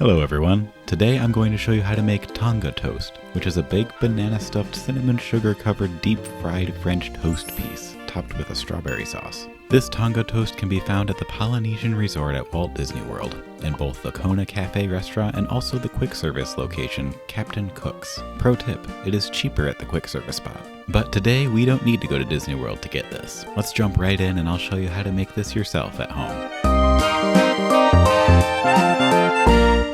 Hello everyone. Today I'm going to show you how to make Tonga Toast, which is a big banana stuffed cinnamon sugar covered deep fried French toast piece, topped with a strawberry sauce. This Tonga Toast can be found at the Polynesian resort at Walt Disney World, in both the Kona cafe restaurant and also the quick service location, Captain Cook's. Pro tip, it is cheaper at the quick service spot. But today we don't need to go to Disney World to get this. Let's jump right in and I'll show you how to make this yourself at home.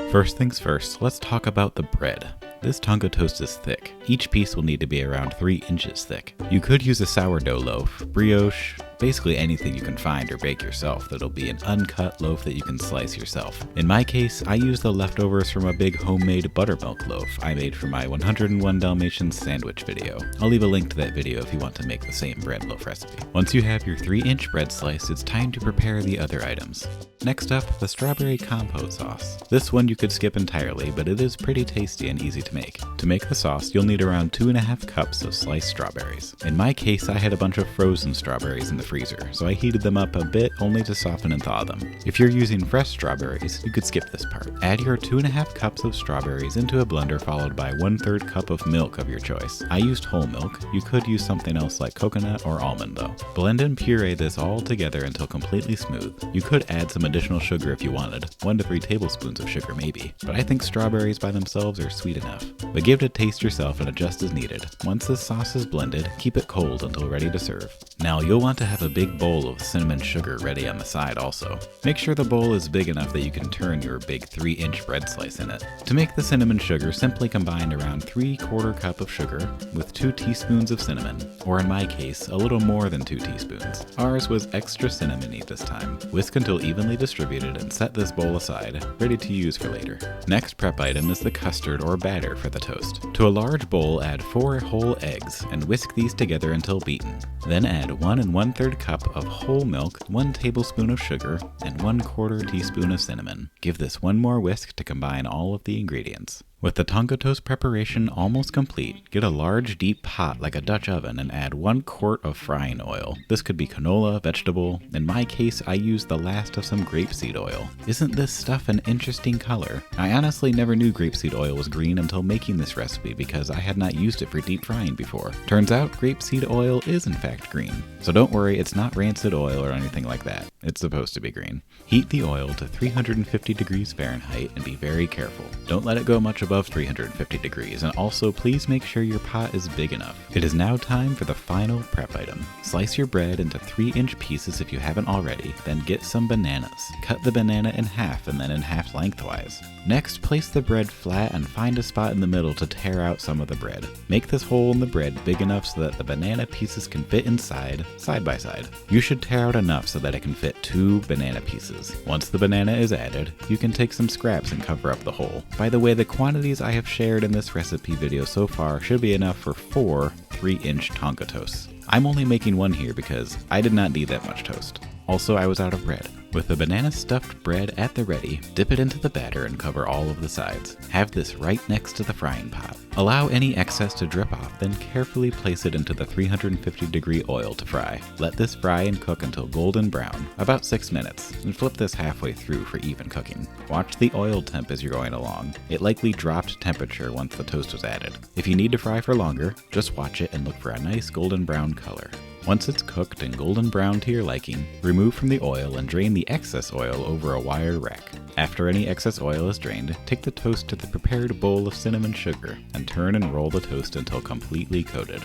First things first, let's talk about the bread. This Tonga Toast is thick. Each piece will need to be around 3 inches thick. You could use a sourdough loaf, brioche, basically anything you can find or bake yourself that'll be an uncut loaf that you can slice yourself. In my case, I used the leftovers from a big homemade buttermilk loaf I made for my 101 Dalmatians sandwich video. I'll leave a link to that video if you want to make the same bread loaf recipe. Once you have your 3-inch bread slice, it's time to prepare the other items. Next up, the strawberry compote sauce. This one you could skip entirely, but it is pretty tasty and easy to make. To make the sauce, you'll need around 2.5 cups of sliced strawberries. In my case, I had a bunch of frozen strawberries in the freezer, so I heated them up a bit only to soften and thaw them. If you're using fresh strawberries, you could skip this part. Add your 2.5 cups of strawberries into a blender followed by 1/3 cup of milk of your choice. I used whole milk. You could use something else like coconut or almond though. Blend and puree this all together until completely smooth. You could add some additional sugar if you wanted, 1 to 3 tablespoons of sugar maybe, but I think strawberries by themselves are sweet enough. But give it a taste yourself and adjust as needed. Once the sauce is blended, keep it cold until ready to serve. Now you'll want to have a big bowl of cinnamon sugar ready on the side also. Make sure the bowl is big enough that you can turn your big 3-inch bread slice in it. To make the cinnamon sugar, simply combine around 3/4 cup of sugar with 2 teaspoons of cinnamon, or in my case, a little more than 2 teaspoons. Ours was extra cinnamony this time. Whisk until evenly distributed and set this bowl aside, ready to use for later. Next prep item is the custard or batter for the toast. To a large bowl, add 4 whole eggs and whisk these together until beaten. Then add 1 1/3 cup of whole milk, 1 tablespoon of sugar, and 1/4 teaspoon of cinnamon. Give this one more whisk to combine all of the ingredients. With the Tonga Toast preparation almost complete, get a large deep pot like a Dutch oven and add 1 quart of frying oil. This could be canola, vegetable. In my case, I used the last of some grapeseed oil. Isn't this stuff an interesting color? I honestly never knew grapeseed oil was green until making this recipe because I had not used it for deep frying before. Turns out grapeseed oil is in fact green. So don't worry, it's not rancid oil or anything like that. It's supposed to be green. Heat the oil to 350 degrees Fahrenheit and be very careful. Don't let it go much above 350 degrees, and also please make sure your pot is big enough. It is now time for the final prep item. Slice your bread into 3-inch pieces if you haven't already, then get some bananas. Cut the banana in half and then in half lengthwise. Next, place the bread flat and find a spot in the middle to tear out some of the bread. Make this hole in the bread big enough so that the banana pieces can fit inside, side by side. You should tear out enough so that it can fit 2 banana pieces. Once the banana is added, you can take some scraps and cover up the hole. By the way, the quantities I have shared in this recipe video so far should be enough for 4 3-inch Tonga Toasts. I'm only making 1 here because I did not need that much toast. Also, I was out of bread. With the banana stuffed bread at the ready, dip it into the batter and cover all of the sides. Have this right next to the frying pot. Allow any excess to drip off, then carefully place it into the 350-degree oil to fry. Let this fry and cook until golden brown, about 6 minutes, and flip this halfway through for even cooking. Watch the oil temp as you're going along. It likely dropped temperature once the toast was added. If you need to fry for longer, just watch it and look for a nice golden brown color. Once it's cooked and golden brown to your liking, remove from the oil and drain the excess oil over a wire rack. After any excess oil is drained, take the toast to the prepared bowl of cinnamon sugar and turn and roll the toast until completely coated.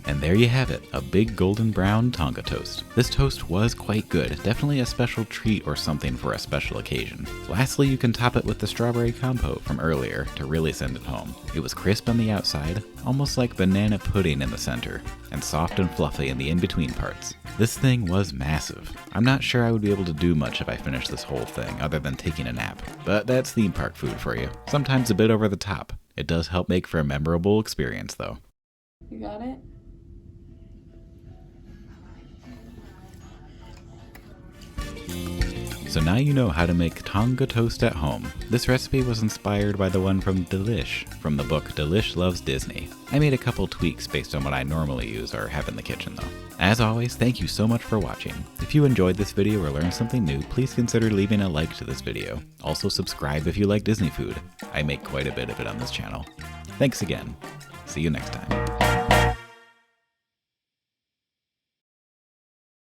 And there you have it, a big golden brown Tonga Toast. This toast was quite good, definitely a special treat or something for a special occasion. Lastly, you can top it with the strawberry compote from earlier to really send it home. It was crisp on the outside, almost like banana pudding in the center, and soft and fluffy in the in-between parts. This thing was massive. I'm not sure I would be able to do much if I finished this whole thing other than taking a nap, but that's theme park food for you. Sometimes a bit over the top. It does help make for a memorable experience though. You got it? So now you know how to make Tonga Toast at home. This recipe was inspired by the one from Delish, from the book Delish Loves Disney. I made a couple tweaks based on what I normally use or have in the kitchen though. As always, thank you so much for watching. If you enjoyed this video or learned something new, please consider leaving a like to this video. Also subscribe if you like Disney food. I make quite a bit of it on this channel. Thanks again. See you next time.